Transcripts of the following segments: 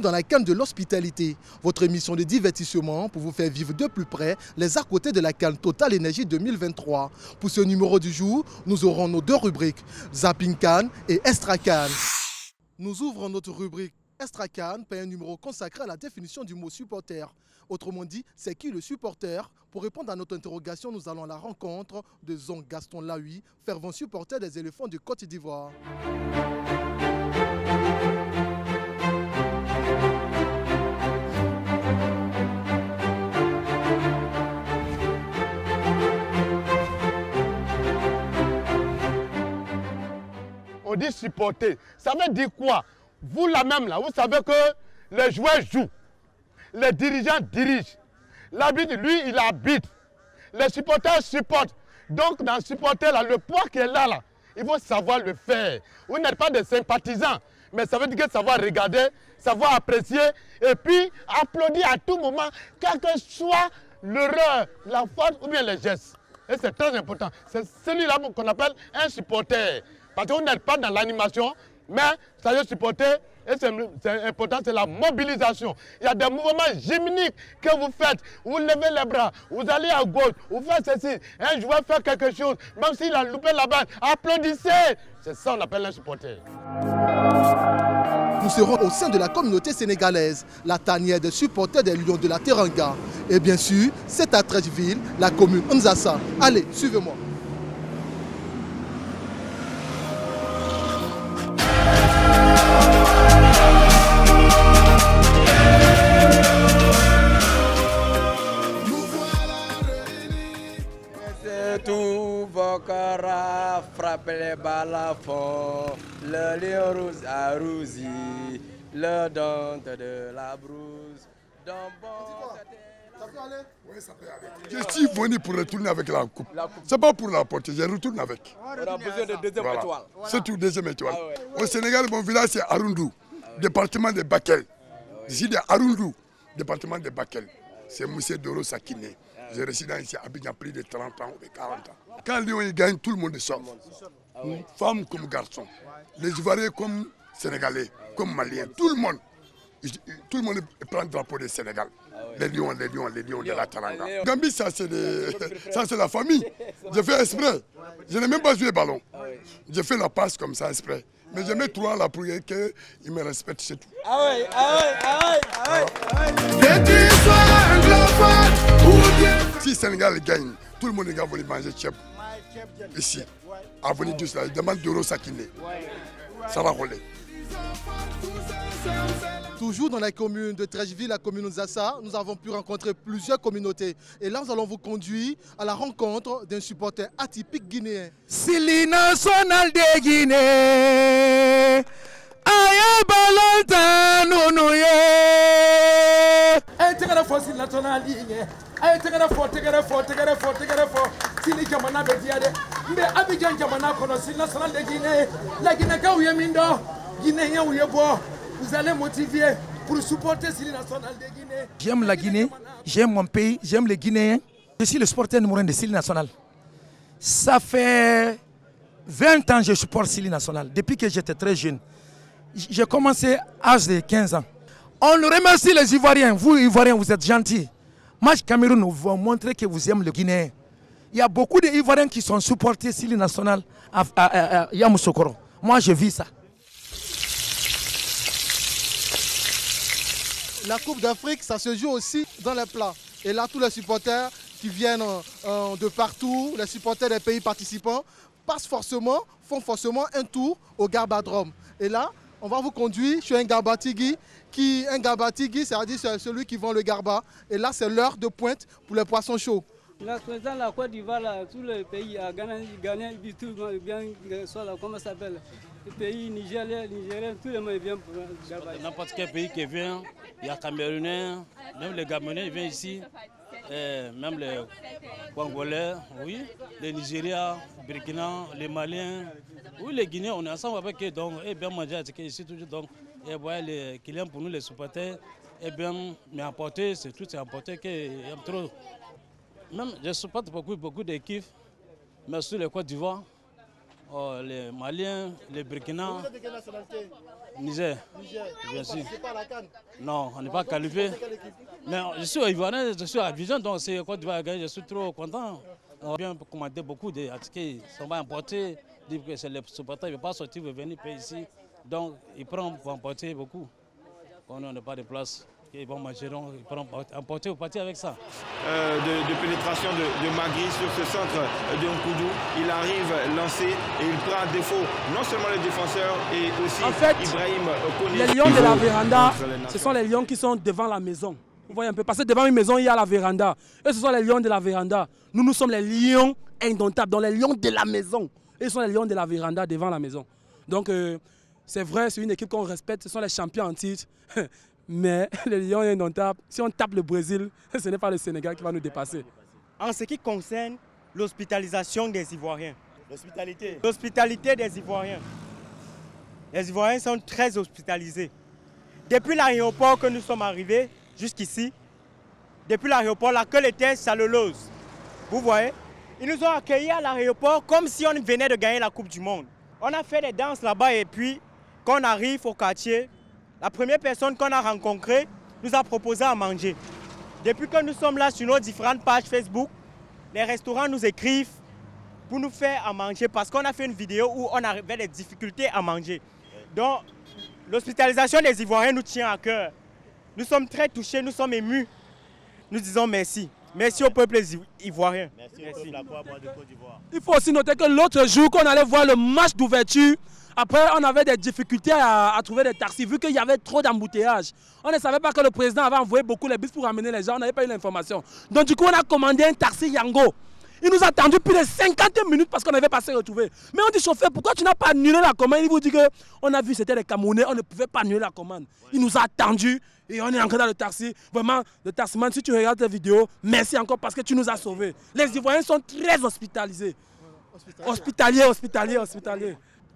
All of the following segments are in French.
dans la canne de l'hospitalité, votre émission de divertissement pour vous faire vivre de plus près les à côté de la canne Total Énergie 2023. Pour ce numéro du jour, nous aurons nos deux rubriques, Zapping Cannes et Extra Cannes. Nous ouvrons notre rubrique Extra Cannes par un numéro consacré à la définition du mot supporter. Autrement dit, c'est qui le supporter? Pour répondre à notre interrogation, nous allons à la rencontre de Zong Gaston Laoui, fervent supporter des éléphants de Côte d'Ivoire. On dit supporter. Ça veut dire quoi? Vous là même, là, vous savez que les joueurs jouent. Les dirigeants dirigent. L'arbitre, lui, il habite. Les supporters supportent. Donc, dans le supporter, là, le poids qui est là, il faut savoir le faire. Vous n'êtes pas des sympathisants, mais ça veut dire que savoir regarder, savoir apprécier, et puis applaudir à tout moment, quel que soit l'erreur, la faute ou bien les gestes. Et c'est très important. C'est celui-là qu'on appelle un supporter. Parce que vous n'êtes pas dans l'animation, mais ça veut supporter. Et c'est important, c'est la mobilisation. Il y a des mouvements gymniques que vous faites. Vous levez les bras, vous allez à gauche, vous faites ceci. Un joueur fait quelque chose, même s'il a loupé la balle, applaudissez. C'est ça qu'on appelle un supporter. Nous serons au sein de la communauté sénégalaise, la tanière des supporters des Lions de la Teranga. Et bien sûr, c'est à Treichville, la commune Nzassa. Allez, suivez-moi. Tout Bokara frappe les balles à fond, le lion rouge a rougi, le dente de la brousse. Oui, ça peut aller. Je suis venu pour retourner avec la coupe. C'est pas pour la porter, je retourne avec. On a besoin de deuxième étoile. C'est tout, deuxième étoile. Au Sénégal, mon village c'est Arundou, département de Bakel. Ici de Arundou, département de Bakel. C'est M. Doro Sakine. Je réside ici à Abidjan plus de 30 ans ou de 40 ans. Quand Lyon gagne, tout le monde sort. Femmes comme garçons. Les Ivoiriens comme Sénégalais, comme Maliens. Tout le monde prend le drapeau du Sénégal. Les lions de la Teranga. Gambie, ça c'est la famille. Je fais exprès. Je n'ai même pas joué ballon. Je fais la passe comme ça exprès. Mais je mets trois là pour qu'ils me respectent, c'est tout. Si le Sénégal gagne, tout le monde va venir manger tchèp ici. À venir juste là, il demande d'euros Sakine. Ça va rouler. Toujours dans la commune de Treichville, la commune Nzassa, nous avons pu rencontrer plusieurs communautés. Et là, nous allons vous conduire à la rencontre d'un supporter atypique guinéen. Sili national de Guinée, aye balanta nonoye. Aye tegara fo sili national ligne, aye tegara fo. Sili jamana be diade, mbe Abidjan jamana kono sili national de Guinée. La Guinée ka ouye mindo, Guinée ouye bo. Vous allez motiver pour supporter Sili national de Guinée. J'aime la Guinée, j'aime mon pays, j'aime les Guinéens. Je suis le supporter numéro 1 de Sili national. Ça fait 20 ans que je supporte Sili national, depuis que j'étais très jeune. J'ai commencé à l'âge de 15 ans. On remercie les Ivoiriens. Vous, Ivoiriens, vous êtes gentils. Match Cameroun vous montrer que vous aimez le Guinéen. Il y a beaucoup d'Ivoiriens qui sont supportés Sili national à Yamoussoukro. Moi, je vis ça. La Coupe d'Afrique, ça se joue aussi dans les plats. Et là, tous les supporters qui viennent de partout, les supporters des pays participants, font forcément un tour au Garbadrome. Et là, on va vous conduire chez un Garbatigui. Un Garbatigui, c'est-à-dire celui qui vend le garba. Et là, c'est l'heure de pointe pour les poissons chauds. La présidente de la Côte d'Ivoire, tous les pays à Ghana, comment ça s'appelle? Les pays nigériens, tous les monde viennent pour Garba. N'importe quel pays qui vient, il y a Camerounais, même les Gabonais viennent ici, même les Congolais, oui, les Nigériens, les Burkina, les Maliens, oui, les Guinéens, on est ensemble avec eux, donc, et bien manger ici toujours, donc, et voilà, les clients pour nous, les supporters, et bien, mais emporter, c'est tout, c'est emporter qu'il y a trop. Même, je supporte beaucoup d'équipes, mais sur les Côte d'Ivoire, les Maliens, les Burkinabés. Vous êtes de quelle nationalité? Niger. Niger. Bien sûr. C'est pas la CAN. Non, on n'est pas qualifié. Mais je suis Ivoirien, je suis à Abidjan, donc c'est Côte d'Ivoire, je suis trop content. On a bien commandé beaucoup d'articles qui sont importés, dire que c'est les supporters, ils ne veulent pas sortir, ils veulent venir payer ici. Donc ils prennent pour emporter beaucoup. Quand on n'a pas de place, ils vont manger, ils prennent emporter ou partir avec ça. De pénétration de Magri sur ce centre de Nkoudou. Il arrive lancé et il prend à défaut non seulement le défenseur et aussi en fait, Ibrahim Koni. Les lions de la véranda, ce sont les lions qui sont devant la maison. Vous voyez un peu, parce que devant une maison, il y a la véranda. Et ce sont les lions de la véranda. Nous sommes les lions indomptables, donc les lions de la maison. Et ce sont les lions de la véranda devant la maison. Donc c'est vrai, c'est une équipe qu'on respecte, ce sont les champions en titre. Mais les lions indomptables, si on tape le Brésil, ce n'est pas le Sénégal qui va nous dépasser. En ce qui concerne l'hospitalisation des Ivoiriens. L'hospitalité des Ivoiriens. Les Ivoiriens sont très hospitalisés. Depuis l'aéroport que nous sommes arrivés, jusqu'ici, depuis l'aéroport, la queue était chaleureuse. Vous voyez, ils nous ont accueillis à l'aéroport comme si on venait de gagner la Coupe du Monde. On a fait des danses là-bas et puis, quand on arrive au quartier, la première personne qu'on a rencontrée nous a proposé à manger. Depuis que nous sommes là sur nos différentes pages Facebook, les restaurants nous écrivent pour nous faire à manger parce qu'on a fait une vidéo où on avait des difficultés à manger. Donc, l'hospitalisation des Ivoiriens nous tient à cœur. Nous sommes très touchés, nous sommes émus. Nous disons merci. Merci au peuple ivoirien. Merci. Il faut aussi noter que l'autre jour qu'on allait voir le match d'ouverture, après on avait des difficultés à trouver des taxis vu qu'il y avait trop d'embouteillages. On ne savait pas que le président avait envoyé beaucoup les bus pour amener les gens, on n'avait pas eu l'information. Donc du coup on a commandé un taxi Yango. Il nous a attendu plus de 50 minutes parce qu'on n'avait pas se retrouver. Mais on dit chauffeur, pourquoi tu n'as pas annulé la commande? Il vous dit qu'on a vu c'était les Camerounais, on ne pouvait pas annuler la commande. Il nous a attendu et on est encore dans le taxi. Vraiment, le taximan, si tu regardes la vidéo, merci encore parce que tu nous as sauvés. Les Ivoiriens sont très hospitalisés. Hospitaliers.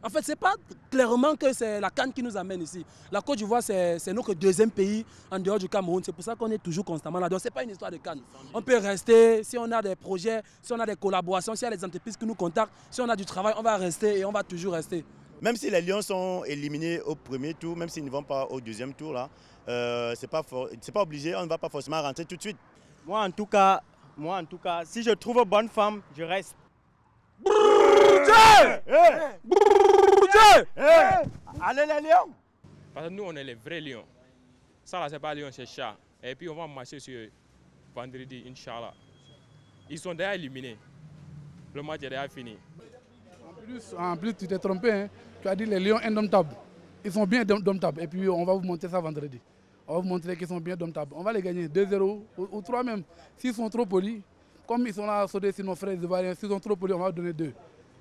En fait, ce n'est pas clairement que c'est la CAN qui nous amène ici. La Côte d'Ivoire, c'est notre deuxième pays en dehors du Cameroun. C'est pour ça qu'on est toujours constamment là. Donc, ce n'est pas une histoire de CAN. On peut rester, si on a des projets, si on a des collaborations, s'il y a des entreprises qui nous contactent, si on a du travail, on va rester et on va toujours rester. Même si les Lions sont éliminés au premier tour, même s'ils ne vont pas au deuxième tour, là, c'est pas obligé, on ne va pas forcément rentrer tout de suite. Moi, en tout cas, si je trouve une bonne femme, je reste. Allez les lions! Parce que nous, on est les vrais lions. Ça, là, c'est pas lion, c'est chat. Et puis, on va marcher sur vendredi, Inch'Allah. Ils sont déjà éliminés. Le match est déjà fini. En plus, tu t'es trompé. Hein. Tu as dit les lions indomptables. Ils sont bien indomptables. Et puis, on va vous montrer ça vendredi. On va vous montrer qu'ils sont bien indomptables. On va les gagner 2-0 ou 3 même. S'ils sont trop polis, comme ils sont là à sauter sur nos frères ivoiriens, s'ils sont trop polis, on va leur donner 2.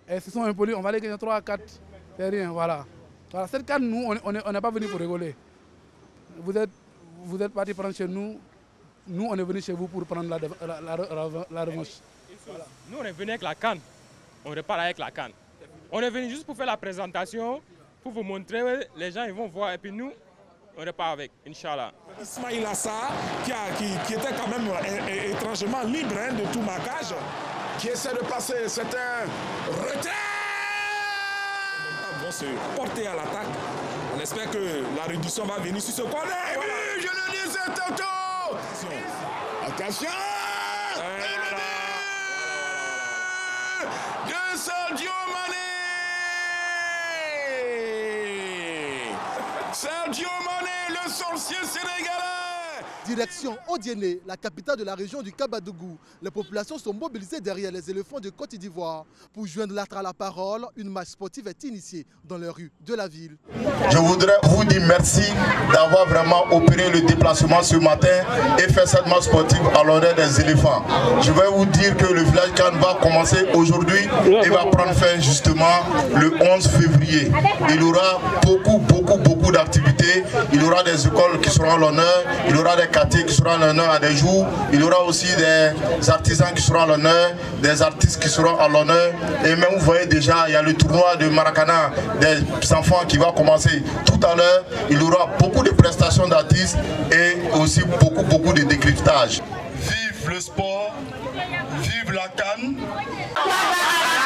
Et s'ils sont impolis, on va les gagner 3 à 4. C'est rien, voilà. Voilà, cette carte, nous, on n'est pas venu pour rigoler. Vous êtes partis prendre chez nous. Nous, on est venu chez vous pour prendre la revanche. Voilà. Nous, on est venu avec la CAN. On repart avec la CAN. On est venu juste pour faire la présentation, pour vous montrer, les gens ils vont voir. Et puis nous, on repart avec, Inch'Allah. Ismail Assar, qui était quand même étrangement libre de tout marquage, qui essaie de passer, c'est un retrait. Ils vont se porter à l'attaque. On espère que la réduction va venir sur ce corner. Et voilà. Oui, je le disais tantôt. Attention. De Sadio Mané. Sadio Mané, le sorcier sénégalais. Direction Odiéné, la capitale de la région du Kabadougou. Les populations sont mobilisées derrière les éléphants de Côte d'Ivoire. Pour joindre l'autre à la parole, une marche sportive est initiée dans les rues de la ville. Je voudrais vous dire merci d'avoir vraiment opéré le déplacement ce matin et fait cette marche sportive à l'honneur des éléphants. Je vais vous dire que le village CAN va commencer aujourd'hui et va prendre fin justement le 11 février. Il y aura beaucoup d'activités. Il y aura des écoles qui seront à l'honneur, il y aura des quartiers qui seront à l'honneur à des jours, il y aura aussi des artisans qui seront à l'honneur, des artistes qui seront à l'honneur. Et même vous voyez déjà, il y a le tournoi de Maracana des enfants qui va commencer tout à l'heure. Il y aura beaucoup de prestations d'artistes et aussi beaucoup de décryptage. Vive le sport, vive la CAN.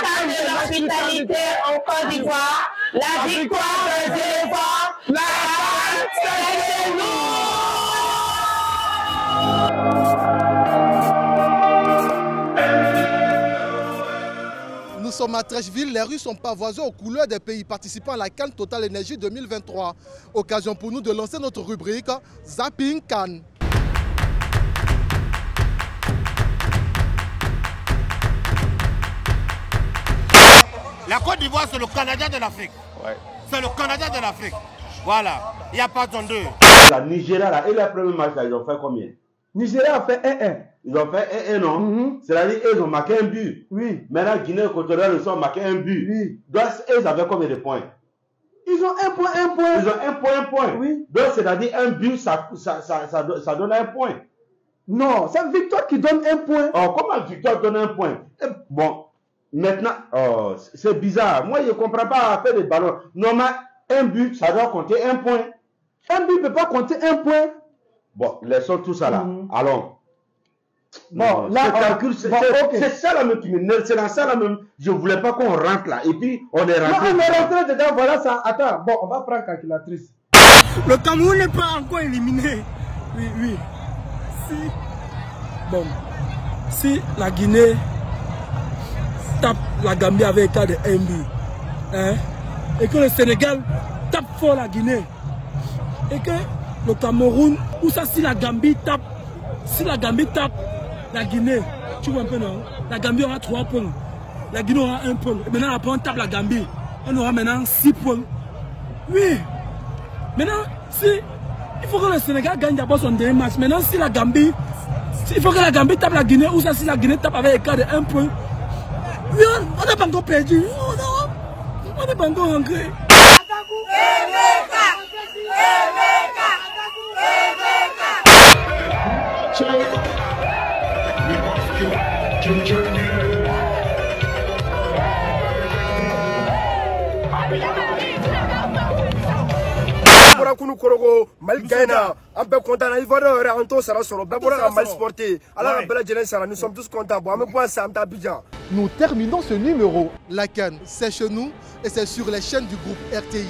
CAN de l'hospitalité en Côte d'Ivoire, la victoire des éléphants, la CAN, c'est chez nous. Nous sommes à Trècheville, les rues sont pavoisées aux couleurs des pays participants à la CAN Total Énergie 2023. Occasion pour nous de lancer notre rubrique Zapping CAN. La Côte d'Ivoire, c'est le Canada de l'Afrique. Ouais. C'est le Canada de l'Afrique. Voilà. Il n'y a pas de deux. La Nigeria, là, et le premier match, là, ils ont fait combien? Nigeria a fait 1-1. Ils ont fait 1-1, non? C'est-à-dire qu'ils ont marqué un but. Oui. Maintenant, Guinée Équatoriale, ils ont marqué un but. Oui. Donc, ils avaient combien de points? Ils ont 1 point, 1 point. Ils ont 1 point. Oui. Donc, c'est-à-dire un but, ça donne 1 point. Non, c'est une victoire qui donne 1 point. Oh, comment victoire donne 1 point? Bon. Maintenant, oh, c'est bizarre. Moi, je ne comprends pas faire des ballons. Normalement, un but, ça doit compter 1 point. Un but ne peut pas compter 1 point. Bon, laissons tout ça là. Allons. Bon, là, c'est ça là même qui m'énerve. C'est dans ça là même. Je ne voulais pas qu'on rentre là. Et puis, on est rentré. Non, on est rentré dedans. Voilà ça. Attends, bon, on va prendre calculatrice. Le Cameroun n'est pas encore éliminé. Oui, oui. Si la Guinée tape la Gambie avec écart de 1 but, hein, et que le Sénégal tape fort la Guinée, et que le Cameroun, ou ça si la Gambie tape la Guinée, tu vois un peu non? La Gambie aura 3 points, la Guinée aura 1 point. Et maintenant après on tape la Gambie, on aura maintenant 6 points. Oui. Maintenant, il faut que le Sénégal gagne d'abord son dernier match. Maintenant si la Gambie, il faut que la Gambie tape la Guinée, ou ça si la Guinée tape avec écart de 1 point. Oui, on n'a pas encore perdu. On n'est pas encore rentré. Kunu Korogo, Mali Gaïna, un peu content, il va rentrer sur le Mal sporté. Alors, nous sommes tous contents. Nous terminons ce numéro. La CAN, c'est chez nous et c'est sur les chaînes du groupe RTI.